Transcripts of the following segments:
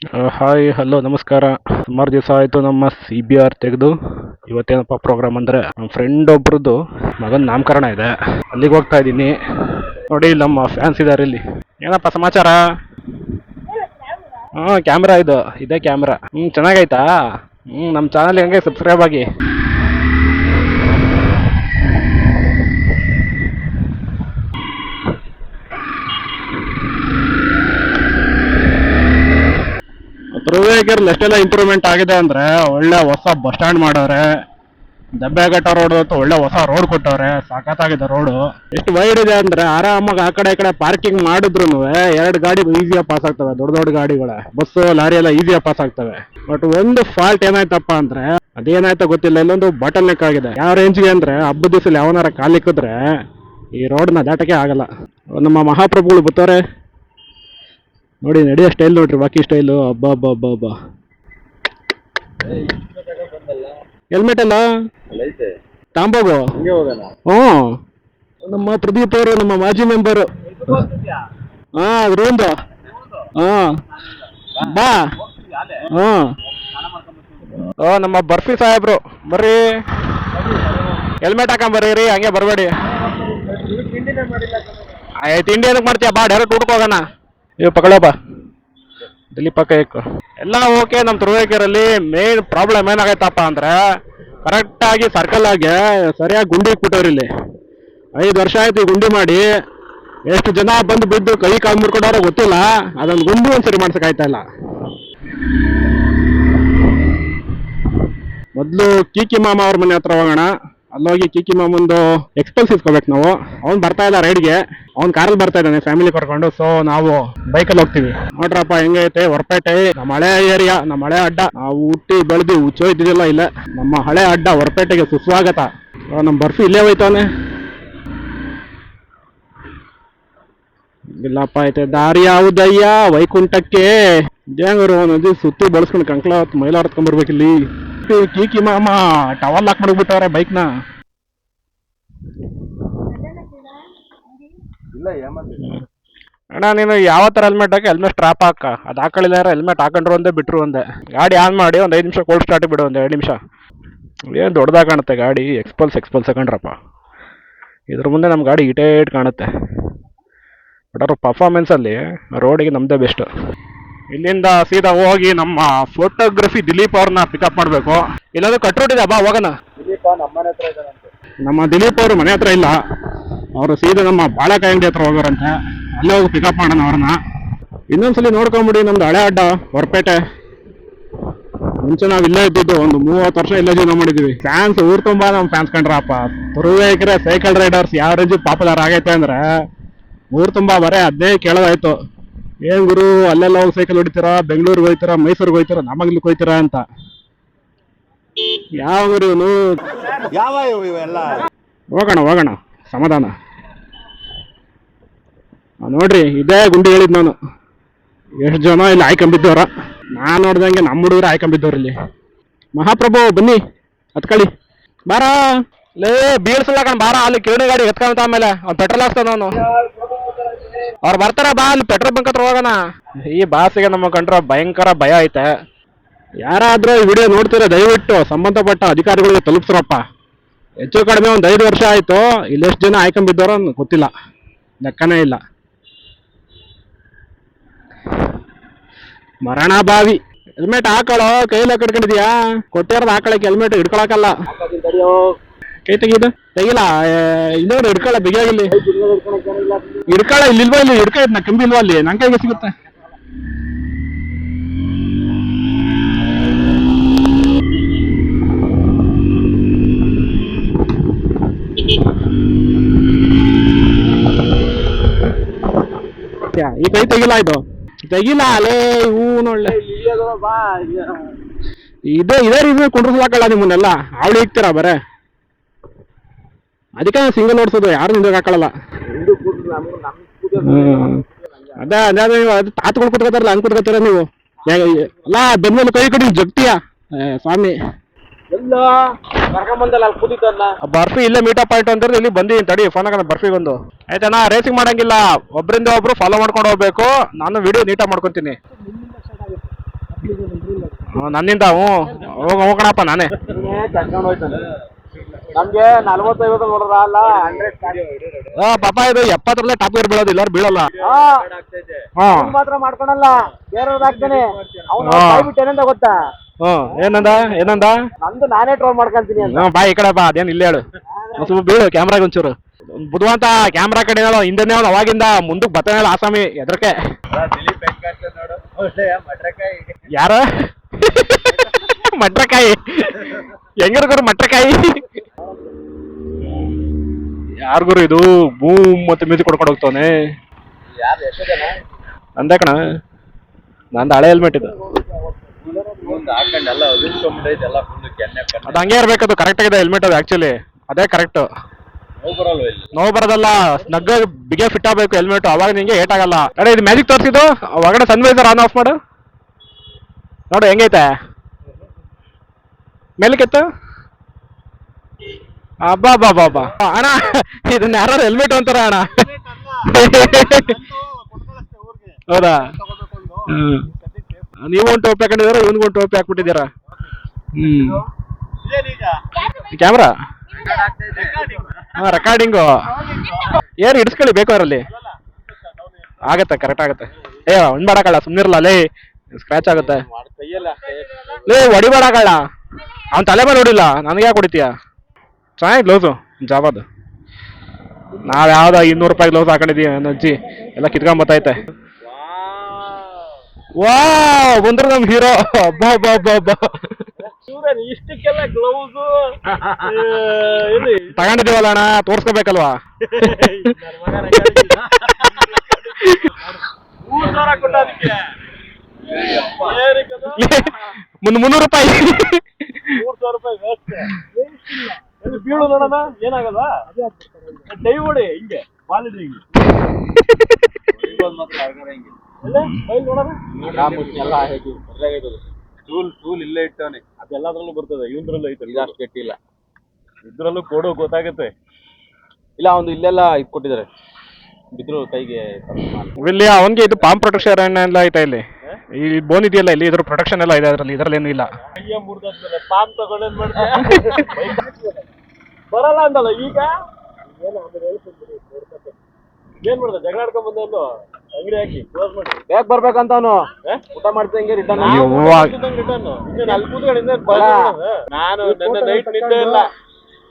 Hi hello ನಮಸ್ಕಾರ. ಸುಮಾರು ದಿವಸ ಆಯಿತು ನಮ್ಮ CBR ತೆಗೆದು. ಇವತ್ತೇನಪ್ಪ ಪ್ರೋಗ್ರಾಮ್ ಅಂದರೆ ನಮ್ಮ ಫ್ರೆಂಡ್ ಒಬ್ರದ್ದು ಮಗನ ನಾಮಕರಣ ಇದೆ, ಅಲ್ಲಿಗೆ ಹೋಗ್ತಾ ಇದ್ದೀನಿ. ನೋಡಿ ನಮ್ಮ ಫ್ಯಾನ್ಸ್ ಇದ್ದಾರೆ ಇಲ್ಲಿ. ಏನಪ್ಪ ಸಮಾಚಾರ? ಕ್ಯಾಮ್ರಾ ಇದೇ ಕ್ಯಾಮ್ರಾ. ಚೆನ್ನಾಗೈತಾ? ನಮ್ಮ ಚಾನಲ್ ಹಂಗೆ ಸಬ್ಸ್ಕ್ರೈಬ್ ಆಗಿ. ತುರುವೇಕೆರೆಯಲ್ಲಿ ಎಷ್ಟೆಲ್ಲ ಇಂಪ್ರೂವ್ಮೆಂಟ್ ಆಗಿದೆ ಅಂದರೆ, ಒಳ್ಳೆ ಹೊಸ ಬಸ್ ಸ್ಟ್ಯಾಂಡ್ ಮಾಡವ್ರೆ. ದಬ್ಬೆಘಟ್ಟ ರೋಡ್ ಅಂತ ಒಳ್ಳೆ ಹೊಸ ರೋಡ್ ಕೊಟ್ಟವ್ರೆ, ಸಖತ್ತಾಗಿದೆ ರೋಡು. ಎಷ್ಟು ವೈಡ್ ಇದೆ ಅಂದ್ರೆ ಆರಾಮಾಗಿ ಆ ಕಡೆ ಈ ಕಡೆ ಪಾರ್ಕಿಂಗ್ ಮಾಡಿದ್ರು ಎರಡು ಗಾಡಿ ಈಸಿಯಾಗಿ ಪಾಸ್ ಆಗ್ತವೆ. ದೊಡ್ಡ ದೊಡ್ಡ ಗಾಡಿಗಳ ಬಸ್ಸು ಲಾರಿ ಎಲ್ಲ ಈಸಿಯಾಗಿ ಪಾಸ್ ಆಗ್ತವೆ. ಬಟ್ ಒಂದು ಫಾಲ್ಟ್ ಏನಾಯ್ತಪ್ಪ ಅಂದ್ರೆ, ಅದೇನಾಯ್ತೋ ಗೊತ್ತಿಲ್ಲ, ಇಲ್ಲೊಂದು ಬಾಟಲ್ ನೆಕ್ ಆಗಿದೆ. ಯಾವ ರೇಂಜ್ಗೆ ಅಂದ್ರೆ, ಹಬ್ಬದ ದಿವಸ ಯಾವನಾರ ಕಾಲಿಕ್ಕಿದ್ರೆ ಈ ರೋಡ್ನ ದಾಟಕ್ಕೆ ಆಗಲ್ಲ. ನಮ್ಮ ಮಹಾಪ್ರಭುಗಳು ಬರ್ತಾರೆ ನೋಡಿ, ನಡೆಯೋ ಸ್ಟೈಲ್ ನೋಡ್ರಿ, ಬಾಕಿ ಸ್ಟೈಲು. ಹಬ್ಬ ಹಬ್ಬ ಹಬ್ಬ ಹಬ್ಬ. ಹೆಲ್ಮೆಟ್ ಅಲ್ಲ ತಾಂಬೋಗು. ಹ್ಞೂ, ನಮ್ಮ ಪ್ರದೀಪ್ ಅವರು, ನಮ್ಮ ಮಾಜಿ ಮೆಂಬರು. ಅದ್ರೊಂದು ಬಾ. ನಮ್ಮ ಬರ್ಫಿ ಸಾಹೇಬ್ರು ಬರ್ರಿ, ಹೆಲ್ಮೆಟ್ ಹಾಕೊಂಬರ್ರಿ, ಹಂಗೆ ಬರಬೇಡಿ. ತಿಂಡಿ ಏನಕ್ಕೆ ಮಾಡ್ತೀಯ? ಬಾ, ಡೈರೆಕ್ಟ್ ಊಟಕ್ಕೆ ಹೋಗೋಣ. ಇವ್ ಪಕಡಪ್ಪ, ದಿಲ್ಲಿ ಪಕ್ಕ ಎಲ್ಲ ಓಕೆ. ನಮ್ಮ ತುರುವೇಕೆರೆಯಲ್ಲಿ ಮೇನ್ ಪ್ರಾಬ್ಲಮ್ ಏನಾಗೈತಪ್ಪ ಅಂದ್ರೆ, ಕರೆಕ್ಟಾಗಿ ಸರ್ಕಲ್ ಆಗಿ ಸರಿಯಾಗಿ ಗುಂಡಿ ಇಟ್ಬಿಟ್ಟವ್ರು ಇಲ್ಲಿ. 5 ವರ್ಷ ಆಯ್ತು ಈ ಗುಂಡಿ ಮಾಡಿ. ಎಷ್ಟು ಜನ ಬಂದು ಬಿದ್ದು ಕೈ ಕಾಲು ಮುರ್ಕೊಂಡವ್ರೋ ಗೊತ್ತಿಲ್ಲ. ಅದೊಂದು ಗುಂಡಿ ಒಂದು ಸರಿ ಮಾಡ್ಸಕ್ಕಾಯ್ತಾ ಇಲ್ಲ. ಮೊದಲು ಕೀಕಿ ಮಾಮ ಅವ್ರ ಮನೆ ಹತ್ರ ಹೋಗೋಣ. ಅಲ್ಲೋಗಿ ಕೀಕಿ ಮಾಮಂದು ಎಕ್ಸ್ಪಲ್ಸ್ ಇಸ್ಕೋಬೇಕು ನಾವು. ಅವ್ನು ಬರ್ತಾ ಇಲ್ಲ ರೈಡ್ಗೆ, ಅವ್ನು ಕಾರಲ್ಲಿ ಬರ್ತಾ ಇದ್ದಾನೆ ಫ್ಯಾಮಿಲಿ ಕರ್ಕೊಂಡು. ಸೊ ನಾವು ಬೈಕಲ್ಲಿ ಹೋಗ್ತೀವಿ. ನೋಡ್ರಪ್ಪ ಹೆಂಗೈತೆ ಹೊರಪೇಟೆ, ನಮ್ಮ ಹಳೆ ಏರಿಯಾ, ನಮ್ಮ ಹಳೆ ಅಡ್ಡ. ನಾವು ಹುಟ್ಟಿ ಬೆಳೆದು ಹುಚ್ಚೋಯ್ತಿದ್ದಿಲ್ಲ ಇಲ್ಲ. ನಮ್ಮ ಹಳೆ ಅಡ್ಡ ಹೊರಪೇಟೆಗೆ ಸುಸ್ವಾಗತ. ನಮ್ಮ ಬರ್ಫಿ ಇಲ್ಲೇ ಹೋಯ್ತಾನೆ. ಇಲ್ಲಪ್ಪ ಐತೆ ದಾರಿ ಯಾವುದಯ್ಯ ವೈಕುಂಠಕ್ಕೆ. ದೇಂಗರು ನದಿ ಸುತ್ತಿ ಬಳಸ್ಕೊಂಡು ಕಂಕ್ಲ ಮೈಲ ಹತ್ಕೊಂಡ್ಬರ್ಬೇಕಿಲ್ಲಿ. ಕೀಕಿ ಮಾಮ ಟವಲ್ ಹಾಕ್ ಮಾಡ್ಬಿಟ್ಟವ್ರೆ ಬೈಕ್ನ. ಅಣ್ಣ ನೀನು ಯಾವ ಥರ ಹೆಲ್ಮೆಟ್ ಹಾಕಿ, ಹೆಲ್ಮೆಟ್ ಸ್ಟ್ರಾಪ್ ಹಾಕ. ಅದು ಹಾಕೊಳ್ಳಿಲ್ಲ, ಹೆಲ್ಮೆಟ್ ಹಾಕೊಂಡ್ರು ಒಂದೇ ಬಿಟ್ಟರು ಒಂದೇ. ಗಾಡಿ ಆನ್ ಮಾಡಿ ಒಂದು 5 ನಿಮಿಷ ಕೋಲ್ಡ್ ಸ್ಟಾರ್ಟ್ ಬಿಡು, ಒಂದು 2 ನಿಮಿಷ. ಏನು ದೊಡ್ಡದಾಗ ಕಾಣುತ್ತೆ ಗಾಡಿ. ಎಕ್ಸ್ಪಲ್ಸ್ ಹಾಕೊಂಡ್ರಪ್ಪ. ಇದ್ರ ಮುಂದೆ ನಮ್ಮ ಗಾಡಿ ಇಟೇಟ್ ಕಾಣುತ್ತೆ. ಬಟ್ ಅವ್ರ ಪರ್ಫಾರ್ಮೆನ್ಸಲ್ಲಿ ರೋಡಿಗೆ ನಮ್ಮದೇ ಬೆಸ್ಟ್. ಇಲ್ಲಿಂದ ಸೀದಾ ಹೋಗಿ ನಮ್ಮ ಫೋಟೋಗ್ರಫಿ ದಿಲೀಪ್ ಅವ್ರನ್ನ ಪಿಕಪ್ ಮಾಡಬೇಕು. ಇಲ್ಲಾಂದ್ರೆ ಕಟ್ ರೋಡ್ ಇದೆ, ಬಾ ಹೋಗೋಣ. ನಮ್ಮ ದಿಲೀಪ್ ಅವರು ಮನೆ ಹತ್ರ ಇಲ್ಲ, ಅವರು ಸೀದಾ ನಮ್ಮ ಬಾಳೆಕಾಯಿ ಅಂಗಡಿ ಹತ್ರ ಹೋಗೋರಂತೆ. ಅಲ್ಲೇ ಹೋಗಿ ಪಿಕಪ್ ಮಾಡೋಣ ಅವ್ರನ್ನ. ಇನ್ನೊಂದ್ಸಲಿ ನೋಡ್ಕೊಂಬಿಡಿ ನಮ್ದು ಹಳೆ ಅಡ್ಡ ಹೊರಪೇಟೆ. ಮುಂಚೆ ನಾವು ಇಲ್ಲೇ ಇದ್ದಿದ್ದು, ಒಂದು 30 ವರ್ಷ ಇಲ್ಲೇ ಜೀವನ ಮಾಡಿದ್ವಿ. ಫ್ಯಾನ್ಸ್ ಊರ್ ತುಂಬಾ ನಮ್ಮ ಫ್ಯಾನ್ಸ್ ಕಂಡ್ರಪ್ಪ. ತುರುವೇಕೆರೆ ಸೈಕಲ್ ರೈಡರ್ಸ್ ಯಾವ ರೇಂಜ್ ಪಾಪ್ಯುಲರ್ ಆಗೈತೆ ಅಂದ್ರೆ, ಊರ್ ತುಂಬಾ ಬರೇ ಅದೇ ಕೇಳೋದಾಯ್ತು. ಏನ್ ಗುರು ಅಲ್ಲೆಲ್ಲ ಹೋಗಿ ಸೈಕಲ್ ಹೊಡಿತೀರಾ, ಬೆಂಗಳೂರಿಗೆ ಹೋಯ್ತೀರಾ, ಮೈಸೂರಿಗೆ ಹೋಯ್ತೀರಾ, ನಮಗ್ಲಿಕ್ಕೆ ಹೋಯ್ತೀರಾ ಅಂತ. ಯಾವ ಗುರು ಇವನು? ಹೋಗೋಣ ಸಮಾಧಾನ. ನೋಡ್ರಿ ಇದೇ ಗುಂಡಿ ಹೇಳಿದ್ ನಾನು. ಎಷ್ಟು ಜನ ಇಲ್ಲಿ ಆಯ್ಕೊಂಬಿದ್ದವ್ರ. ನಾನ್ ನೋಡ್ದಂಗೆ ನಮ್ಮ ಹುಡುಗರು ಆಯ್ಕೊಂಬಿದ್ದವ್ರು ಇಲ್ಲಿ. ಮಹಾಪ್ರಭು ಬನ್ನಿ ಹತ್ಕೊಳ್ಳಿ, ಬಾರ ಲೇ ಬೀಳ್ಸಲ್ಲ ಕಣ್, ಬಾರ. ಅಲ್ಲಿ ಕಿರಣಿ ಗಾಡಿ ಎತ್ಕೊಂತ ಆಮೇಲೆ ಅವ್ನು ಪೆಟ್ರೋಲ್ ಹಾಕ್ತಾನ ಅವನು. ಅವ್ರು ಬರ್ತಾರ, ಬಾ ಅಲ್ಲಿ ಪೆಟ್ರೋಲ್ ಬಂಕ್ ಹತ್ರ ಹೋಗೋಣ. ಈ ಬಾಸಿಗೆ ನಮ್ಮ ಕಂಡ್ರೆ ಭಯಂಕರ ಭಯ ಐತೆ. ಯಾರಾದ್ರೂ ಈ ವಿಡಿಯೋ ನೋಡ್ತೀರಾ ದಯವಿಟ್ಟು ಸಂಬಂಧಪಟ್ಟ ಅಧಿಕಾರಿಗಳಿಗೆ ತಲುಪಿಸ್ರಪ್ಪ. ಹೆಚ್ಚು ಕಡಿಮೆ ಒಂದು 5 ವರ್ಷ ಆಯ್ತು. ಇಲ್ಲೆಷ್ಟು ಜನ ಆಯ್ಕೊಂಬಿದ್ದವ್ರ ಗೊತ್ತಿಲ್ಲ, ಲೆಕ್ಕನೇ ಇಲ್ಲ. ಮರಣ ಬಾವಿ. ಹೆಲ್ಮೆಟ್ ಹಾಕೊಳ್ಳೋ, ಕೈಲ ಕಟ್ಕೊಂಡಿದ್ಯಾ? ಕೊಟ್ಟಿರೋದು ಹಾಕೊಳಕ್ಕೆ, ಹೆಲ್ಮೆಟ್ ಹಿಡ್ಕೊಳಕಲ್ಲ. ಕೈ ತೆಗೀದು ತೆಗಿಲ್ಲ. ಇನ್ನೊಂದು ಹಿಡ್ಕೊಳ್ಳ ಬಿಗಿಯಾಗಿಲ್ಲಿ ಹಿಡ್ಕೊಳ್ಳ. ಇಲ್ಲಿಲ್ವಾ, ಇಲ್ಲಿ ಹಿಡ್ಕ, ನಾ ಕಂಬಿ ಇಲ್ವಾ ಅಲ್ಲಿ, ನನ್ ಕೈಗೆ ಸಿಗುತ್ತೆ. ಈ ಕೈ ತೆಗಿಲ್ಲ, ಇದು ತೆಗಿಲ್ಲ ಅಲೇ. ಒಳ್ಳೆ ಇದೇ ರೀತಿ ಕುಂಡ್ರಸ್ಲಾಕಲ್ಲ ನಿಮ್ಮನ್ನೆಲ್ಲ. ಅವಳು ಇಕ್ತೀರಾ ಬರೇ, ಅದಕ್ಕೆ ಸಿಂಗಲ್ ಓಡಿಸೋದು, ಯಾರು ನಿಂದಾಗ ಹಾಕೊಳ್ಳಲ್ಲ. ಅದೇ ನೀವು ಅದು ತಾತ್ಗಳು ಕುತ್ಕೋತಾರಲ್ಲ, ಹಂಗೆ ಕುತ್ಕೋತೀರ ನೀವು. ಅಲ್ಲ ಬೆನ್ಮೇಲೆ ಕೈ ಕಡಿ ಜಗ್ತೀಯ ಸ್ವಾಮಿ. ಬರ್ಫಿ ಇಲ್ಲೇ ಮೀಟಪ್ ಪಾಯಿಂಟ್ ಅಂದ್ರೆ ಇಲ್ಲಿ ಬಂದಿ ತಡಿ, ಫೋನ್ ಹಾಕೋಣ ಬರ್ಫಿ ಬಂದು. ಆಯ್ತಣ್ಣ, ರೇಸಿಂಗ್ ಮಾಡಂಗಿಲ್ಲ, ಒಬ್ಬರಿಂದ ಒಬ್ರು ಫಾಲೋ ಮಾಡ್ಕೊಂಡು ಹೋಗ್ಬೇಕು. ನಾನು ವಿಡಿಯೋ ನೀಟಾಗಿ ಮಾಡ್ಕೊತೀನಿ. ನನ್ನಿಂದ ಹೋಗೋಣಪ್ಪ ನಾನೇ. ಕರ್ಕೊಂಡು ಹೋಯ್ತಾನೆ ನಮ್ಗೆ 40-50 ನೋಡ್ರ ಅಲ್ಲ 100 ಪಾಪ ಇದು 70 ಟಾಪ್ ಗೇರ್ ಬೀಳೋದು, ಇಲ್ಲಾರು ಬೀಳಲ್ಲ. ಮಾತ್ರ ಮಾಡ್ಕೊಳಲ್ಲ, ಬೇರೆಯವ್ರದಾಗ್ತಾನೆ. ಅವ್ನು ಬಿಟ್ಟು ಏನಂತ ಗೊತ್ತಾ? ಏನಂದ ನಂದು ನಾನೇ ಟ್ರೋಲ್ ಮಾಡ್ಕೊಂತೀನಿ ಅಂತ. ಬಾ ಈ ಕಡೆ ಬಾ, ಅದೇನು ಇಲ್ಲ ಹೇಳು. ಸ್ವಲ್ಪ ಬೀಳು ಕ್ಯಾಮ್ರಾಗ ಒಂಚೂರು. ಬುದ್ಧಿವಂತ ಕ್ಯಾಮ್ರಾ ಕಡೆ ಹೇಳೋ, ಹಿಂದೆ ಹೇಳೋ, ಅವಾಗಿಂದ ಮುಂದಕ್ಕೆ ಬತ್ತ ಹೇಳ ಆಸಾಮಿ ಎದ್ರಕೆ. ಯಾರ ಮಟ್ರಕಾಯಿ ಹೆಂಗಿರ್ಗುರು ಮಟ್ರಕಾಯಿ ಯಾರಿಗುರು ಇದು ಬೂಮ್ ಮತ್ತೆ ಮ್ಯೂಸಿಕ್ ಕೊಡ್ಕೊಂಡು ಹೋಗ್ತಾನೆ. ಅಂದೆ ಕಣ, ನಂದು ಹಳೆ ಹೆಲ್ಮೆಟ್ ಇದು. ಅದು ಹಂಗೆ ಇರ್ಬೇಕದು, ಕರೆಕ್ಟ್ ಆಗಿದೆ ಹೆಲ್ಮೆಟ್ ಅದು. ಆಕ್ಚುಲಿ ಅದೇ ಕರೆಕ್ಟ್. ನೋವು ಬರೋದಲ್ಲ, ಸ್ನಗ್ ಬಿಗೆ ಫಿಟ್ ಆಗಬೇಕು ಹೆಲ್ಮೆಟ್, ಅವಾಗ ನಿಂಗೆ ಏಟ್ ಆಗಲ್ಲ. ಅದೇ ಇದು ಮ್ಯಾಜಿಕ್ ತೋರಿಸಿದ್ದು ಒಳಗಡೆ ಸನ್ವೈಸರ್ ಆನ್ ಆಫ್ ಮಾಡು ನೋಡು ಹೆಂಗೈತೆ. ಮೇಲಕ್ಕೆತ್ತು. ಅಬ್ಬಾ ಬಾ ಬಾ ಬಾ ಅಣ್ಣ, ಇದನ್ನ ಯಾರು ಹೆಲ್ಮೆಟ್ ಅಂತಾರ ಅಣ್ಣ? ಹೌದಾ? ನೀವು ಒಂದು ಟೋಪಿ ಹಾಕೊಂಡಿದ್ದೀರಾ, ಇವನ್ಗೊಂದು ಟೋಪಿ ಹಾಕ್ಬಿಟ್ಟಿದ್ದೀರಾ. ಕ್ಯಾಮ್ರಾ ರೆಕಾರ್ಡಿಂಗು ಏನು ಹಿಡಿಸ್ಕೊಳ್ಳಿ ಬೇಕು ಅವರಲ್ಲಿ. ಆಗತ್ತೆ, ಕರೆಕ್ಟ್ ಆಗತ್ತೆ. ಹೊಣ್ಬೇಡಕಲ್ಲ, ಸುಮ್ಮನಿರಲ್ಲ ಲೇ, ಸ್ಕ್ರಾಚ್ ಆಗುತ್ತೆ. ಲೇ ಹೊಡಿಬೇಡಕಲ್ಲ, ಅವ್ನ ತಲೆ ಮೇಲೆ ಹೊಡಿಲ್ಲ, ನನಗೆ ಯಾಕೆ ಹೊಡಿತೀಯ? ಚೆನ್ನಾಗಿ ಗ್ಲೌಸು ಜಾಬದು. ನಾವು ಯಾವ್ದೋ 200 ರೂಪಾಯಿ ಗ್ಲೌಸ್ ಹಾಕೊಂಡಿದ್ದೀವಿ ನನ್ನ ಅಜ್ಜಿ, ಎಲ್ಲ ಕಿತ್ಕೊಂಬತ್ತೈತೆ. ವಾ ಬಂದ್ರು ನಮ್ ಹೀರೋ. ಅಬ್ಬಾ ಅಬ್ಬಾ ಅಬ್ಬಾ ಅಬ್ಬಾ, ಇಷ್ಟಕ್ಕೆಲ್ಲ ಗ್ಲೌಸು ತಗೊಂಡಿದ್ದೀವಲ್ಲ ಅಣ್ಣ, ತೋರ್ಸ್ಕೋಬೇಕಲ್ವಾ? $300 ರೂಪಾಯಿ. 300 ರೂಪಾಯಿ ಬೀಳು ನೋಡೋಣ, ಏನಾಗಲ್ವಾ? ಡೈ ಹೊಡಿ ಹಿಂಗೆ, ಬಾಲಿಡಿ ಹಿಂಗೆ ಟೂಲ್ ಇಲ್ಲೇ ಇಟ್ಟವನೆ, ಅದೆಲ್ಲದ್ರಲ್ಲೂ ಬರ್ತದೆ. ಇವನ್ದ್ರಲ್ಲೂ ಐತೆ, ಇದಷ್ಟು ಕೆಟ್ಟಿಲ್ಲ. ಇದ್ರಲ್ಲೂ ಕೊಡು, ಗೊತ್ತಾಗುತ್ತೆ. ಇಲ್ಲ ಒಂದು ಇಲ್ಲೆಲ್ಲ ಇದು ಕೊಟ್ಟಿದ್ದಾರೆ, ಬಿದ್ರು ಕೈಗೆ. ಇಲ್ಲಿ ಅವನಿಗೆ ಇದು ಪಾಮ್ ಪ್ರೊಟೆಕ್ಷನ್ ಎಲ್ಲ ಐತಾ ಇಲ್ಲಿ? ಈ ಬೋನ್ ಇದೆಯಲ್ಲ ಇಲ್ಲಿ, ಇದ್ರ ಪ್ರೊಟೆಕ್ಷನ್ ಎಲ್ಲ ಇದೆ ಅದರಲ್ಲಿ, ಇದರಲ್ಲಿ ಏನು ಇಲ್ಲ. ಕೈಯ ಮುರಿದಾದ್ಮೇಲೆ ಪಾಮ್ ತಗೊಂಡೇನ್ ಮಾಡ್ತಾರೆ? ಬರಲ್ಲ ಅಂದಲ್ಲ ಈಗ. ಏನ್ ಮಾಡ್ದೆ, ಜಗಳ ಆಡ್ಕೊಂಡ್ ಬಂದವನು ಅಂಗಡಿ ಹಾಕಿ ಕ್ಲೋಸ್ ಮಾಡಿ ಬೇಗ ಬರ್ಬೇಕಂತ ಅವನು. ಊಟ ಮಾಡ್ತಂಗೆ ರಿಟರ್ನ್. ನಾನು ನನ್ನ ನೈಟ್ ನಿದ್ದೆ ಇಲ್ಲ,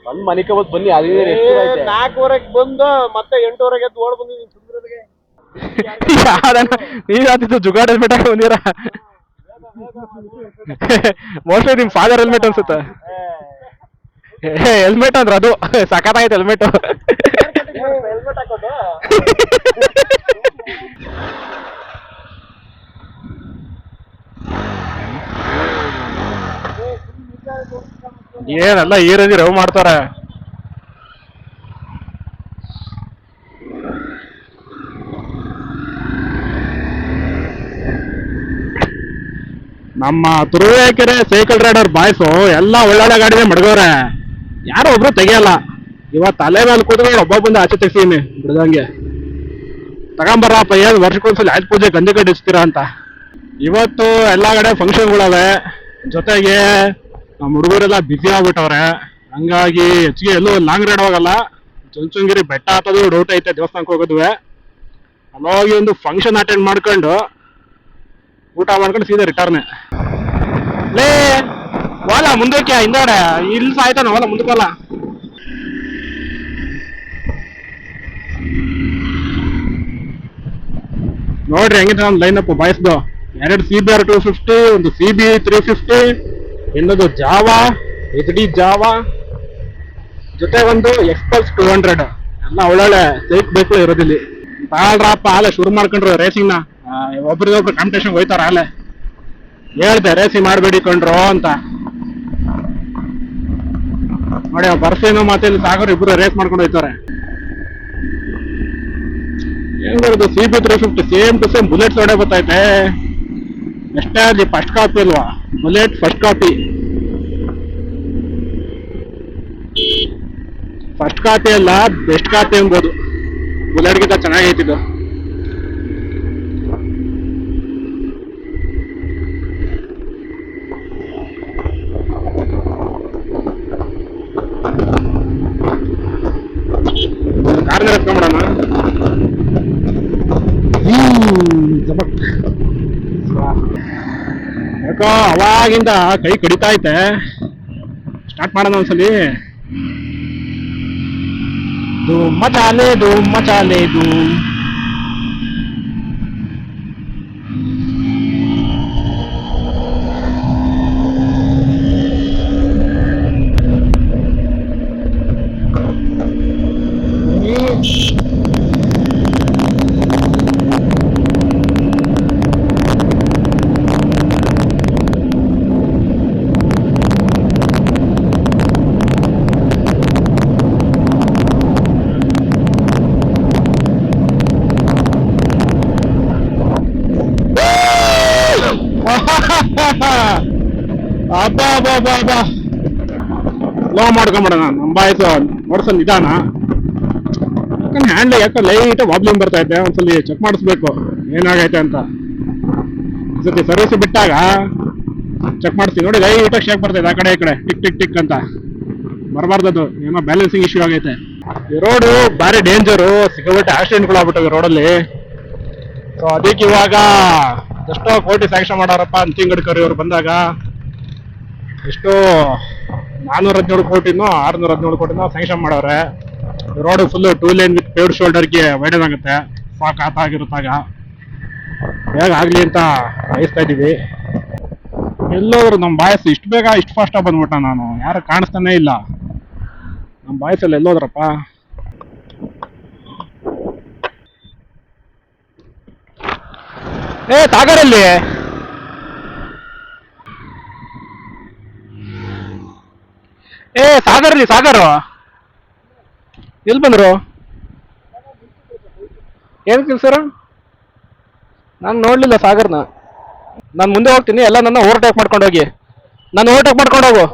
ಬಂದ್ ಮನಿಕ ಬಂದು ಬನ್ನಿ. 4:00 ಬಂದು ಮತ್ತೆ 8:00 ಎದ್ದು ಓಡ್ ಬಂದಿದ್ದೀನಿ ಸುಂದರಗೆ. ನೀವ್ ಜುಗಾಡ್ ಹೆಲ್ಮೆಟ್ ಹಾಕಿ ಬಂದಿರ. ಮೋಸ್ಟ್ಲಿ ನಿಮ್ ಫಾದರ್ ಹೆಲ್ಮೆಟ್ ಅನ್ಸುತ್ತೆ. ಹೆಲ್ಮೆಟ್ ಅಂದ್ರೆ ಅದು ಸಖತ್ತಾಗೈತೆ ಹೆಲ್ಮೆಟ್. ಹೆಲ್ಮೆಟ್ ಹಾಕೋದು ಏನೆಲ್ಲ ಈ ರೇಂಜ್ ರವ್ ಮಾಡ್ತಾರೆ. ನಮ್ಮ ತುರುವೇಕೆರೆ ಸೈಕಲ್ ರೈಡರ್ ಬಾಯ್ಸು ಎಲ್ಲ ಒಳ್ಳೊಳ್ಳೆ ಗಾಡಿನೇ ಮಡಗವ್ರೆ, ಯಾರೋ ಒಬ್ರು ತೆಗಿಯಲ್ಲ. ಇವತ್ತು ತಲೆ ಮೇಲೆ ಕೂತ್ಕೊಂಡು ಒಬ್ಬೊಬ್ಬಂದ ಆಚೆ ತೆಗ್ಸೀನಿ ಬಿಡ್ದಂಗೆ. ತಗೊಂಬರ್ರಪ್ಪ, ಏನು ವರ್ಷಕ್ಕೊಂದ್ಸಲ ಆಯ್ತು ಪೂಜೆ ಗಂಧಿ ಕಡೆ ಹಚ್ತೀರಾ ಅಂತ. ಇವತ್ತು ಎಲ್ಲ ಕಡೆ ಫಂಕ್ಷನ್ಗಳವೆ, ಜೊತೆಗೆ ನಮ್ಮ ಹುಡುಗರೆಲ್ಲ ಬ್ಯುಸಿ ಆಗ್ಬಿಟ್ಟವ್ರೆ. ಹಂಗಾಗಿ ಹೆಚ್ಚಿಗೆ ಎಲ್ಲೂ ಲಾಂಗ್ ರೈಡ್ ಹೋಗಲ್ಲ. ಚುಂಚುಂಗಿರಿ ಬೆಟ್ಟ ಹತ್ತೋದು ಡೌಟ್ ಐತೆ, ದೇವಸ್ಥಾನಕ್ಕೆ ಹೋಗೋದುವೆ. ಅಲ್ಲೋಗಿ ಒಂದು ಫಂಕ್ಷನ್ ಅಟೆಂಡ್ ಮಾಡ್ಕೊಂಡು ಊಟ ಮಾಡ್ಕೊಂಡು ಸೀದಾ ರಿಟರ್ನ್. ಲೇ ಹೋಲ ಮುಂದಕ್ಕೆ, ಹಿಂದಡೆ ಇಲ್ಲಿ ಸಾಯ್ತಾನ, ಹೋಲ ಮುಂದಕ್ಕಲ್ಲ. ನೋಡ್ರಿ ಹೆಂಗಿದೆ ನಮ್ಮ ಲೈನ್ ಅಪ್ ಬಾಯ್ಸ್ದು. 2 CBR 250, ಒಂದು CB 350, ಇನ್ನೊಂದು ಜಾವಾ HD ಜಾವಾ, ಜೊತೆ ಒಂದು ಎಕ್ಸ್ಪಲ್ಸ್ 200. ಎಲ್ಲ ಒಳ್ಳೊಳ್ಳೆ ಸೈಕ್ ಬೈಕ್ಗಳು ಇರೋದಿಲ್ಲಿ. ತಾಳ್ರಪ್ಪ, ಆಲೆ ಶುರು ಮಾಡ್ಕೊಂಡ್ರು ರೇಸಿಂಗ್ನ. ಒಬ್ರಿಗೊಬ್ರು ಕಾಂಪಿಟೇಷನ್ ಹೋಯ್ತಾರ. ಆಲೆ ಹೇಳ್ದೆ ರೇಸಿಂಗ್ ಮಾಡಬೇಡಿ ಕೊಂಡ್ರು ಅಂತ. ನೋಡಿ ಬರ್ಸೇನೋ ಮತ್ತೆ ಸಾಗರ್ ಇಬ್ರು ರೇಸ್ ಮಾಡ್ಕೊಂಡು ಹೋಯ್ತಾರೆ. ಏನ್ ಬರೋದು, CB 350 same to same bullets ಒಡೆ ಗೊತ್ತೈತೆ. ಎಷ್ಟೇ ಅಲ್ಲಿ ಫಸ್ಟ್ ಕಾಪಿ ಅಲ್ವಾ, bullet first copy. First copy ಅಲ್ಲ, ಬೆಸ್ಟ್ ಕಾಪಿ ಅನ್ಬೋದು. ಬುಲೆಟ್ಗಿಂತ ಚೆನ್ನಾಗೈತಿದ್ದು. ಯಾಕೋ ಅವಾಗಿಂದ ಕೈ ಕಡಿತಾ ಐತೆ. ಸ್ಟಾರ್ಟ್ ಮಾಡೋಣ ಒಂದ್ಸಲಿ. ಧೂಮ್ ಮಚಾಲೆ ಧೂಮ್ ಮಚಾಲೆ ಧೂಮ್. ಅಬ್ಬಾ ಅಬ್ಬಾ ಅಬ್ಬಾ ಅಬ್ಬಾ, ಲೋ ಮಾಡ್ಕೊಂಬಿಡೋಣ. ನಮ್ಮ ಬಾಯ್ಸು ನೋಡ್ಸ ನಿಧಾನ. ಯಾಕಂದ್ರೆ ಹ್ಯಾಂಡ್ ಯಾಕೋ ಲೈಟ್ ವಾಬ್ಲಿಂಗ್ ಬರ್ತಾ ಐತೆ. ಒಂದ್ಸಲಿ ಚೆಕ್ ಮಾಡಿಸ್ಬೇಕು ಏನಾಗೈತೆ ಅಂತ. ಈ ಸತಿ ಸರ್ವಿಸ್ ಬಿಟ್ಟಾಗ ಚೆಕ್ ಮಾಡಿಸ್ತೀವಿ. ನೋಡಿ ಲೈಟಾಗಿ ಶೇಕ್ ಬರ್ತೈತೆ ಆ ಕಡೆ ಈ ಕಡೆ, ಟಿಕ್ ಟಿಕ್ ಟಿಕ್ ಅಂತ. ಬರಬಾರ್ದದು, ಏನೋ ಬ್ಯಾಲೆನ್ಸಿಂಗ್ ಇಶ್ಯೂ ಆಗೈತೆ. ಈ ರೋಡು ಭಾರಿ ಡೇಂಜರು. ಸಿಕ್ಕಾಪಟ್ಟೆ ಆಕ್ಸಿಡೆಂಟ್ಗಳು ಆಗ್ಬಿಟ್ಟವೆ ರೋಡಲ್ಲಿ. ಸೊ ಅದಕ್ಕೆ ಇವಾಗ ಎಷ್ಟೋ ಕೋಟಿ ಸ್ಯಾಂಕ್ಷನ್ ಮಾಡೋರಪ್ಪ ನಿತಿನ್ ಗಡ್ಕರಿ ಅವ್ರು ಬಂದಾಗ. ಎಷ್ಟು 417 ಕೋಟಿನೋ 617 ಕೋಟಿನೋ ಸ್ಯಾಂಕ್ಷನ್ ಮಾಡವ್ರೆ. Road full 2 lane with paved ಶೋಲ್ಡರ್ಗೆ ವೈಡನ್ ಆಗುತ್ತೆ. ಸಾಕಾಗಿರುತ್ತಾಗ ಬೇಗ ಆಗ್ಲಿ ಅಂತ ಬಯಸ್ತಾ ಇದೀವಿ. ಎಲ್ಲೋದ್ರು ನಮ್ಮ ಬಾಯಸ್ ಇಷ್ಟು ಬೇಗ ಇಷ್ಟು ಫಾಸ್ಟಾಗಿ ಬಂದ್ಬಿಟ್ಟ. ನಾನು ಯಾರು ಕಾಣಿಸ್ತಾನೆ ಇಲ್ಲ. ನಮ್ಮ ಬಾಯಸಲ್ಲಿ ಎಲ್ಲೋದ್ರಪ್ಪ? ಏ ಸಾಗರಲ್ಲಿ ಸಾಗರ್ ಎಲ್ಲಿ ಬಂದ್ರು? ಏನ್ ಸರ್? ನಾನು ನೋಡ್ಲಿಲ್ಲ ಸಾಗರ್ನ. ನಾನು ಮುಂದೆ ಹೋಗ್ತೀನಿ, ಎಲ್ಲ ನನ್ನ ಓವರ್ಟೇಕ್ ಮಾಡ್ಕೊಂಡು ಹೋಗಿ. ನಾನು ಓವರ್ಟೇಕ್ ಮಾಡ್ಕೊಂಡು ಹೋಗು.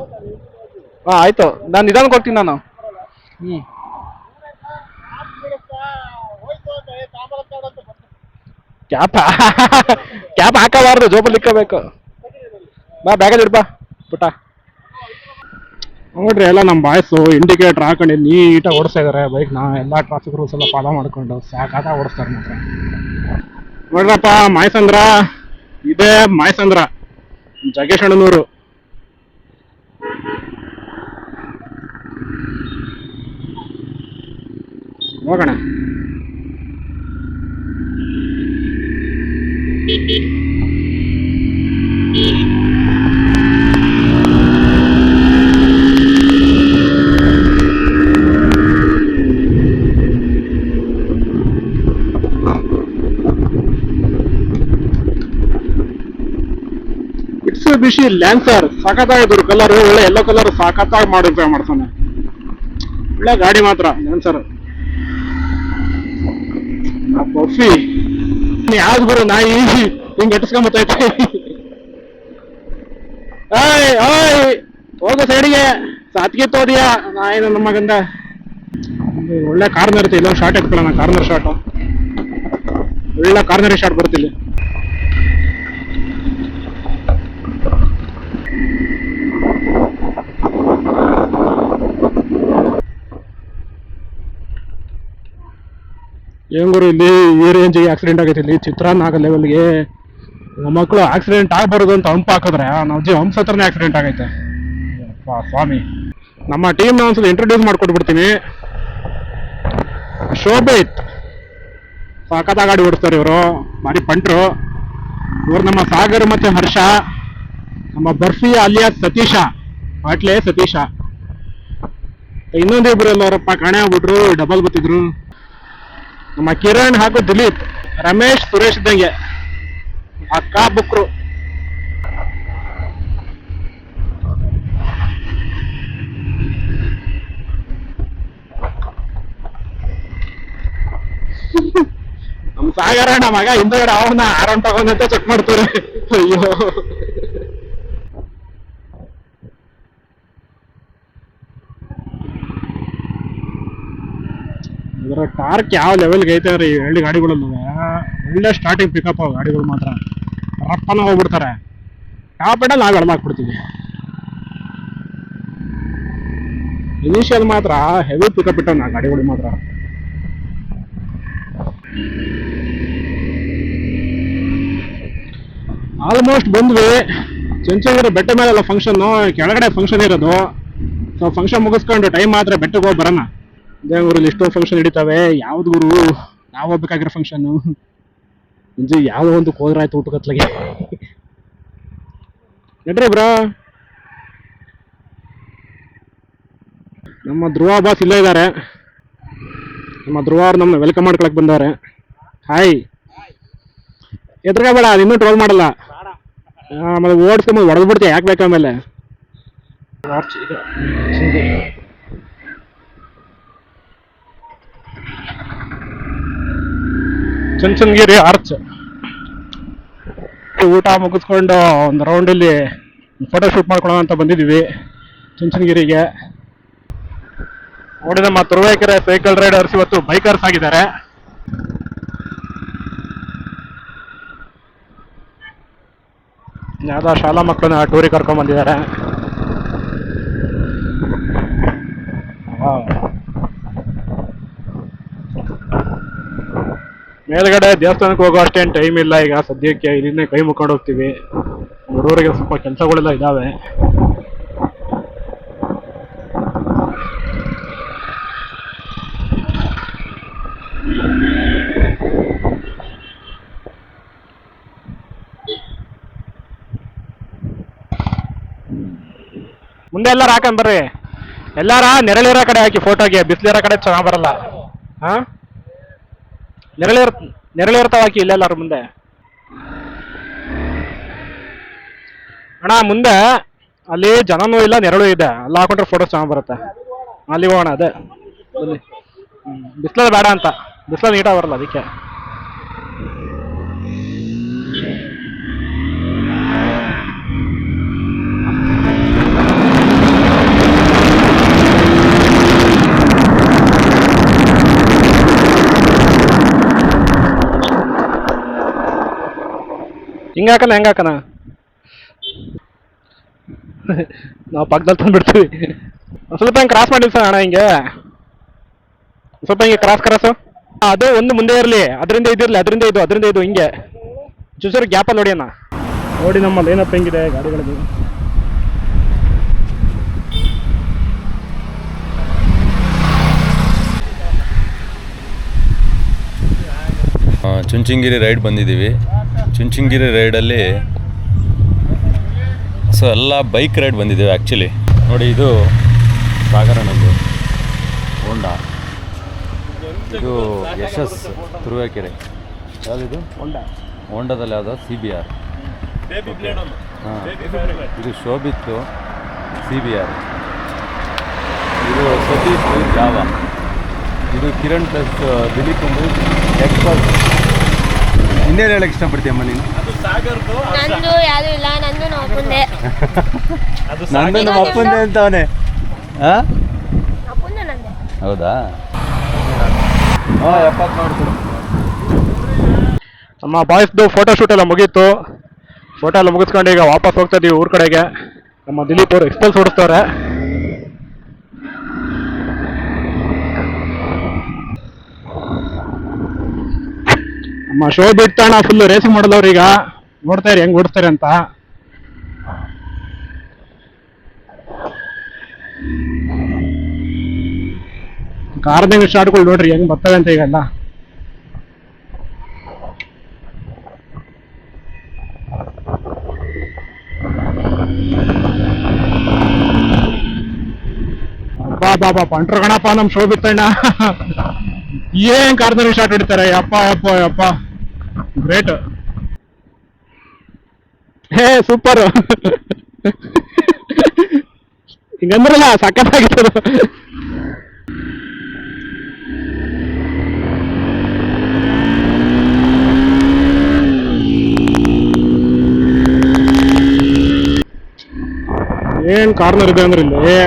ಹಾಂ ಆಯ್ತು, ನಾನು ನಿಧಾನಕ್ಕೆ ಹೋಗ್ತೀನಿ ನಾನು. ಕ್ಯಾಪ್ ಕ್ಯಾಪ್ ಹಾಕಬಾರ್ದು, ಜೋಬಲ್ಲಿ ಇಕ್ಕಬೇಕು. ಬಾ ಬ್ಯಾಗಲ್ಲಿ ಇಡ್ಬಾ ಪುಟ್ಟ. ನೋಡ್ರಿ ಎಲ್ಲ ನಮ್ಮ ಬಾಯ್ಸು ಇಂಡಿಕೇಟರ್ ಹಾಕೊಂಡು ನೀಟಾಗಿ ಓಡಿಸ್ತಾ ಇದಾರೆ ಬೈಕ್ನ. ಎಲ್ಲ ಟ್ರಾಫಿಕ್ ರೂಲ್ಸ್ ಎಲ್ಲ ಫಾಲೋ ಮಾಡ್ಕೊಂಡು ಸಾಕಾಗ ಓಡಿಸ್ತಾರೆ ಮಾತ್ರ. ನೋಡ್ರಪ್ಪ ಮಾಯಸಂದ್ರ, ಇದೇ ಮಾಯಸಂದ್ರ, ಜಗೇಶಣ್ಣನೂರು. ಹೋಗೋಣ. ಬಿಸಿ ಲ್ಯಾನ್ಸರ್ ಸಾಕತ್ತಾಗಿದ್ರು ಕಲರ್, ಒಳ್ಳೆ ಎಲ್ಲೋ ಕಲರ್ ಸಾಕತ್ತಾಗಿ ಮಾಡ್ತಾನೆ. ಒಳ್ಳೆ ಗಾಡಿ ಮಾತ್ರ ಲ್ಯಾನ್ಸರ್. ಬಫಿ ಯಾವ್ದು ಗುರು ನಾಯಿ ಹಿಂಗ್ ಅಟ್ಟಿಸ್ಕೊಂಬತ್ತೈತೆ. ಹೋಗೋ ಸೈಡಿಗೆ ಸಾತ್ಗೆ ತೋದಿಯಾ ನಾಯಿ ನನ್ನ ಮಗಂದ. ಒಳ್ಳೆ ಕಾರ್ನರ್ ಇರುತ್ತೆ. ಇಲ್ಲೊಂದು ಶಾರ್ಟ್ ಎತ್ಕೊಳ್ಳೋಣ, ಕಾರ್ನರ್ ಶಾರ್ಟ್. ಒಳ್ಳೆ ಕಾರ್ನರ್ ಶಾರ್ಟ್ ಬರ್ತಿಲ್ಲ. ಹೆಂಗರು ಇಲ್ಲಿ ಈ ರೇಂಜಿಗೆ ಆಕ್ಸಿಡೆಂಟ್ ಆಗೈತೆ. ಇಲ್ಲಿ ಚಿತ್ರಾನ್ನ ಆಗೋ ಲೆವೆಲ್ಗೆ ನಮ್ಮ ಮಕ್ಕಳು ಆಕ್ಸಿಡೆಂಟ್ ಆಗ್ಬಾರ್ದು ಅಂತ ಹಂಪ್ ಹಾಕಿದ್ರೆ ನಾವು ಹಂಪ್ಸ್ ಹತ್ರನೇ ಆಕ್ಸಿಡೆಂಟ್ ಆಗೈತೆ. ಸ್ವಾಮಿ, ನಮ್ಮ ಟೀಮ್ನ ಒಂದ್ಸಲ ಇಂಟ್ರೊಡ್ಯೂಸ್ ಮಾಡ್ಕೊಟ್ಬಿಡ್ತೀನಿ. ಶೋಭಿತ್ ಸಾಕತ್ತ ಗಾಡಿ ಓಡಿಸ್ತಾರೆ ಇವರು, ಭಾರಿ ಪಂಟ್ರು ಇವ್ರು. ನಮ್ಮ ಸಾಗರ್ ಮತ್ತೆ ಹರ್ಷ, ನಮ್ಮ ಬರ್ಫಿ ಅಲಿಯಾಸ್ ಸತೀಶ, ಪಾಟ್ಲೆ ಸತೀಶ. ಇನ್ನೊಂದಿಬ್ರು ಎಲ್ಲವರಪ್ಪ ಕಾಣೆ ಆಗ್ಬಿಟ್ರು, ಡಬಲ್ ಬತ್ತಿದ್ರು. ನಮ್ಮ ಕಿರಣ್ ಹಾಗೂ ದಿಲೀಪ್, ರಮೇಶ್ ಸುರೇಶ್ ಇದ್ದಂಗೆ ಅಕ್ಕ ಬುಕ್ರು. ನಮ್ಮ ಸಾಗರಣ್ಣ ಮಗ ಹಿಂದಗಡೆ ಅವನ ಆರಾಮ್ ತಗೊಂಡಂತ ಚೆಕ್ ಮಾಡ್ತಾರೆ. ಅಯ್ಯೋ, ಇದರ ಟಾರ್ಕ್ ಯಾವ ಲೆವೆಲ್ಗೆ ಐತೆ ಅಂದ್ರೆ ಈ ಎರಡು ಗಾಡಿಗಳಲ್ಲೂ ಒಳ್ಳೆ ಸ್ಟಾರ್ಟಿಂಗ್ ಪಿಕಪ್ ಅವು ಗಾಡಿಗಳು ಮಾತ್ರ. ರಪ್ಪನ ಹೋಗ್ಬಿಡ್ತಾರೆ. ಟಾಪ್ ಎಂಡಲ್ಲಿ ನಾವು ಎಳ್ಮಾಕ್ಬಿಡ್ತೀವಿ. ಇನಿಷಿಯಲ್ ಮಾತ್ರ ಹೆವಿ ಪಿಕಪ್ ಇಟ್ಟವ್ ನಾ ಗಾಡಿಗಳು ಮಾತ್ರ. ಆಲ್ಮೋಸ್ಟ್ ಬಂದ್ವಿ. ಚುಂಚನಗಿರಿ ಬೆಟ್ಟ ಮೇಲೆಲ್ಲ ಫಂಕ್ಷನ್ನು, ಕೆಳಗಡೆ ಫಂಕ್ಷನ್ ಇರೋದು. ಸೊ ಫಂಕ್ಷನ್ ಮುಗಿಸ್ಕೊಂಡು ಟೈಮ್ ಆದ್ರೆ ಬೆಟ್ಟಕ್ಕೆ ಹೋಗಿ ಬರೋಣ. ದೇವರಲ್ಲಿ ಇಷ್ಟೊಂದು ಫಂಕ್ಷನ್ ಹಿಡಿತಾವೆ, ಯಾವ್ದು ಗುರು ನಾವು ಹೋಗ್ಬೇಕಾಗಿರೋ ಫಂಕ್ಷನ್ನು? ಮುಂಜೆ ಯಾವುದೋ ಒಂದು ಹೋದ್ರಾಯ್ತು ಊಟಕತ್ಲಗೆ. ನಡ್ರಿ ಬ್ರಾ. ನಮ್ಮ ಧ್ರುವ ಬಾಸ್ ಇಲ್ಲೇ ಇದ್ದಾರೆ. ನಮ್ಮ ಧ್ರುವ ಅವ್ರು ನಮ್ಮನ್ನ ವೆಲ್ಕಮ್ ಮಾಡ್ಕೊಳಕ್ ಬಂದವ್ರೆ. ಹಾಯ್. ಎದ್ರಗಬೇಡ, ಇನ್ನೂ ಟ್ರೋಲ್ ಮಾಡಲ್ಲ. ಆಮೇಲೆ ಓಡಿಸ್ಕೊಂಬ ಹೊಡೆದು ಬಿಡ್ತೀಯ, ಯಾಕೆ ಬೇಕಾಮೇಲೆ. ಚುಂಚನಗಿರಿ ಆರ್ಚ್ ಊಟ ಮುಗಿಸ್ಕೊಂಡು ಒಂದು ರೌಂಡ್ ಇಲ್ಲಿ ಫೋಟೋ ಶೂಟ್ ಮಾಡ್ಕೊಳ್ಳೋ ಅಂತ ಬಂದಿದ್ದೀವಿ ಚುಂಚನಗಿರಿಗೆ. ನೋಡಿ ನಮ್ಮ ತುರುವೇಕೆರೆ ಸೈಕಲ್ ರೈಡರ್ಸ್ ಇವತ್ತು ಬೈಕರ್ಸ್ ಆಗಿದ್ದಾರೆ. ಯಾವ್ದೋ ಶಾಲಾ ಮಕ್ಕಳನ್ನ ಟೂರಿಗೆ ಕರ್ಕೊಂಡ್ ಬಂದಿದ್ದಾರೆ. ಮೇಲ್ಗಡೆ ದೇವಸ್ಥಾನಕ್ಕೆ ಹೋಗೋ ಅಷ್ಟೇನು ಟೈಮ್ ಇಲ್ಲ ಈಗ ಸದ್ಯಕ್ಕೆ. ಇಲ್ಲಿಂದ ಕೈ ಮುಕ್ಕೊಂಡು ಹೋಗ್ತೀವಿ. ಊರಿಗೆ ಸ್ವಲ್ಪ ಕೆಲಸಗಳೆಲ್ಲ ಇದಾವೆ. ಮುಂದೆ ಎಲ್ಲಾರು ಹಾಕಂಬರ್ರಿ. ಎಲ್ಲಾರ ನೆರಳಿರೋ ಕಡೆ ಹಾಕಿ ಫೋಟೋಗೆ, ಬಿಸಿಲಿರೋ ಕಡೆ ಚೆನ್ನಾಗಿ ಬರಲ್ಲ. ಹಾ, ನೆರಳಿರ್ತಾವ ಹಾಕಿ ಇಲ್ಲೆಲ್ಲಾರು ಮುಂದೆ. ಅಣ್ಣ ಮುಂದೆ ಅಲ್ಲಿ ಜನನೂ ಇಲ್ಲ, ನೆರಳು ಇದೆ, ಅಲ್ಲಿ ಹಾಕೊಂಡ್ರೆ ಫೋಟೋ ಚೆನ್ನಾಗಿ ಬರುತ್ತೆ. ಅಲ್ಲಿ ಹೋಗೋಣ. ಅದೇ ಬಿಸಿಲಲ್ಲಿ ಬೇಡ ಅಂತ, ಬಿಸಿಲಲ್ಲಿ ನೀಟಾಗಿ ಬರಲ್ಲ ಅದಕ್ಕೆ. ಹಿಂಗಾಕನ ಹೆಂಗಾಕನ ನಾವು ಪಕ್ಕದಲ್ಲಿ ತಂದ್ಬಿಡ್ತೀವಿ. ಸ್ವಲ್ಪ ಹಿಂಗೆ ಕ್ರಾಸ್ ಮಾಡಿ ಸರ್ ಅಣ್ಣ, ಹಿಂಗೆ ಸ್ವಲ್ಪ ಹಿಂಗೆ ಕ್ರಾಸು. ಅದು ಒಂದು ಮುಂದೆ ಇರಲಿ, ಅದರಿಂದ ಇದಿರಲಿ, ಅದರಿಂದ ಇದು ಹಿಂಗೆ ಚೂಸರು ಗ್ಯಾಪಲ್ಲಿ ನೋಡಿ ಅಣ್ಣ. ನೋಡಿ ನಮ್ಮ ಲೈನಪ್ ಹೆಂಗಿದೆ ಗಾಡಿಗಳದ್ದು. ಚುಂಚನಗಿರಿ ರೈಡ್ ಬಂದಿದ್ದೀವಿ. ಚುಂಚನಗಿರಿ ರೈಡಲ್ಲಿ ಸೊ ಎಲ್ಲ ಬೈಕ್ ರೈಡ್ ಬಂದಿದ್ದೀವಿ ಆ್ಯಕ್ಚುಲಿ. ನೋಡಿ, ಇದು ಸಾಗರ, ನಮ್ಮದು ಹೋಂಡಾ. ಇದು ಯಶಸ್ ತುರುವೇಕೆರೆ. ಯಾವುದಿದು? ಹೋಂಡಾದಲ್ಲಿ ಯಾವುದೋ CBR. ಹಾಂ, ಇದು ಶೋಭಿತ್ತು CBR. ಇದು ಸತೀಶ್ ಜಾವ. ಇದು ಕಿರಣ್ ಪ್ಲಸ್ ದಿಲೀಪ್ ಒಂದು ಎಕ್ಸ್ಪಲ್ಸ್. ಇನ್ನೇನು ಹೇಳಕ್ಕೆ ಇಷ್ಟಪಡ್ತೀಯಮ್ಮ ನೀನು? ನಂದು ಯಾರು ಇಲ್ಲ, ನಂದು ನಮ್ಮ ಅಪ್ಪಂದೆ. ನಂದು ನಮ್ಮ ಅಪ್ಪಂದೆ ಅಂತವನೇ. ಹಾಂ, ಅಪ್ಪಂದು ನಂದೆ. ಹೌದಾ? ಹಾಂ, 70 ನೋಡ್ತು. ನಮ್ಮ ಬಾಯ್ಸ್ದು ಫೋಟೋ ಶೂಟ್ ಎಲ್ಲ ಮುಗೀತು. ಫೋಟೋ ಎಲ್ಲ ಮುಗಿಸ್ಕೊಂಡು ಈಗ ವಾಪಸ್ ಹೋಗ್ತಾ ಇದೀವಿ ಊರ ಕಡೆಗೆ. ನಮ್ಮ ದಿಲೀಪ್ ಅವರು ಎಕ್ಸ್ಪಲ್ಸ್ ಓಡಿಸ್ತವ್ರೆ. ನಮ್ಮ ಶೋ ಬಿಡ್ತಾಣ ಫುಲ್ ರೇಸಿಂಗ್ ಮಾಡಿದವ್ರು ಈಗ ನೋಡ್ತಾ ಇರಿ ಹೆಂಗ್ ಓಡಿಸ್ತಾರೆ ಅಂತ. ಕಾರ್ನಿಂಗ್ ಶಾಟ್ಗಳು ನೋಡ್ರಿ ಹೆಂಗ್ ಬರ್ತವೆ ಅಂತ ಈಗೆಲ್ಲ. ಬಾಬಾ ಪಂಟ್ರ ಗಣಪ ನಮ್ ಶೋ ಬಿತ್ತಣ್ಣ. ಏನ್ ಕಾರ್ನಿಂಗ್ ಶಾಟ್ ಹೊಡಿತಾರೆ, ಯಪ್ಪ ಗ್ರೇಟ್. ಹೇ ಸೂಪರ್. ಹಿಂಗಂದ್ರಲ್ಲ ಸಖತ್ತಾಗಿತ್ತು. ಏನ್ ಕಾರ್ನರ್ ಇದೆ ಅಂದ್ರೆ ಇಲ್ಲಿ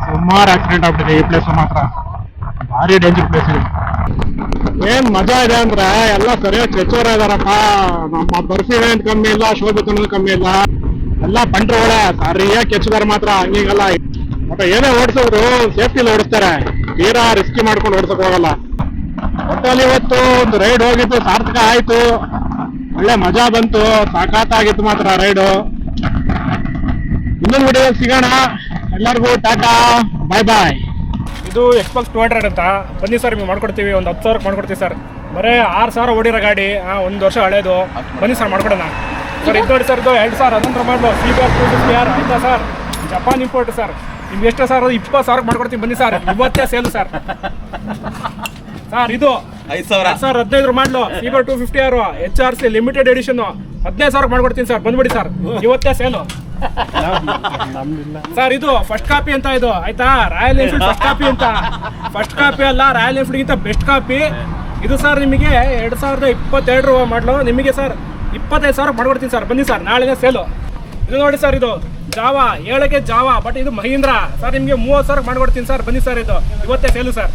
ಸುಮಾರು ಆಕ್ಸಿಡೆಂಟ್ ಆಗ್ಬಿಟ್ಟಿದೆ. ಈ ಪ್ಲೇಸ್ ಮಾತ್ರ ಭಾರಿ ಡೇಂಜರ್ ಪ್ಲೇಸ್ ಇದೆ. ಏನ್ ಮಜಾ ಇದೆ ಅಂದ್ರೆ ಎಲ್ಲ ಸರಿಯಾಗಿ ಕೆಚ್ಚೋರ ಇದಾರಪ್ಪ. ನಮ್ಮ ಬರ್ಫಿ ಏನ್ ಕಮ್ಮಿ ಇಲ್ಲ, ಶೋಭಿತ್ ಅನ್ನೋದು ಕಮ್ಮಿ ಇಲ್ಲ. ಎಲ್ಲ ಪಂಟ್ರುಗಳೇ ಸರಿಯಾಗಿ ಕೆಚ್ಚಿದಾರ ಮಾತ್ರ. ಹಂಗಿಂಗಲ್ಲ, ಒಟ್ಟು ಏನೇ ಓಡಿಸೋರು ಸೇಫ್ಟಿಲಿ ಓಡಿಸ್ತಾರೆ, ತೀರಾ ರಿಸ್ಕಿ ಮಾಡ್ಕೊಂಡು ಓಡಿಸಕ್ ಹೋಗಲ್ಲ. ಒಟ್ಟಲ್ಲಿ ಇವತ್ತು ಒಂದು ರೈಡ್ ಹೋಗಿದ್ದು ಸಾರ್ಥಕ ಆಯ್ತು. ಒಳ್ಳೆ ಮಜಾ ಬಂತು, ಸಾಕಾಗಿತ್ತು ಮಾತ್ರ ರೈಡು. ಇನ್ನೊಂದು ವಿಡಿಯೋ ಸಿಗೋಣ, ಎಲ್ಲರಿಗೂ ಟಾಟಾ, ಬಾಯ್ ಬಾಯ್. ಇದು ಎಕ್ಸ್ಬಾಕ್ಸ್ 200 ಅಂತ ಬನ್ನಿ ಸರ್, ನಿಮಗೆ ಮಾಡ್ಕೊಡ್ತೀವಿ. ಒಂದು 10,000 ಮಾಡ್ಕೊಡ್ತೀವಿ ಸರ್. ಬರೀ 6,000 ಓಡಿರೋ ಗಾಡಿ, 1 ವರ್ಷ ಹಳೇದು. ಬನ್ನಿ ಸರ್ ಮಾಡ್ಕೊಡೋಣ ಸರ್. ಇದು ನೋಡಿ ಸರ್, ಇದು 2011 ಮಾಡಲು CBR 250R ಆಯ್ತಾ ಸರ್, ಜಪಾನ್ ಇಂಪೋರ್ಟ್ ಸರ್. ನಿಮ್ಗೆ ಎಷ್ಟು ಸರ್? 20,000 ಮಾಡ್ಕೊಡ್ತೀನಿ ಬನ್ನಿ ಸರ್, ಇವತ್ತೇ ಸೇಲು ಸರ್. ಸರ್ ಇದು 2015 ಮಾಡಲು CBR 250R HRC limited edition 15,000 ಮಾಡ್ಕೊಡ್ತೀನಿ ಸರ್, ಬಂದ್ಬಿಡಿ ಸರ್, ಇವತ್ತೇ ಸೇಲು. ಸರ್ ಇದು ಫಸ್ಟ್ ಕಾಪಿ ಅಂತ ಇದು ಆಯ್ತಾ, ರಾಯಲ್ ಎನ್ಫೀಲ್ಡ್ ಫಸ್ಟ್ ಕಾಪಿ ಅಂತ. ಫಸ್ಟ್ ಕಾಪಿ ಅಲ್ಲ, ರಾಯಲ್ ಎನ್ಫೀಲ್ಡ್ಗಿಂತ ಬೆಸ್ಟ್ ಕಾಪಿ ಇದು ಸರ್. ನಿಮಗೆ 2022 ಮಾಡಲು ನಿಮಗೆ ಸರ್ 25,000 ಮಾಡ್ಕೊಡ್ತೀನಿ ಸರ್, ಬನ್ನಿ ಸರ್, ನಾಳೆನೇ ಸೇಲು. ಇದು ನೋಡಿ ಸರ್, ಇದು ಜಾವಾ 7ಕ್ಕೆ ಜಾವಾ, ಬಟ್ ಇದು ಮಹೀಂದ್ರ ಸರ್. ನಿಮಗೆ 30,000 ಮಾಡ್ಕೊಡ್ತೀನಿ ಸರ್, ಬನ್ನಿ ಸರ್, ಇದು ಇವತ್ತೇ ಸೇಲು ಸರ್.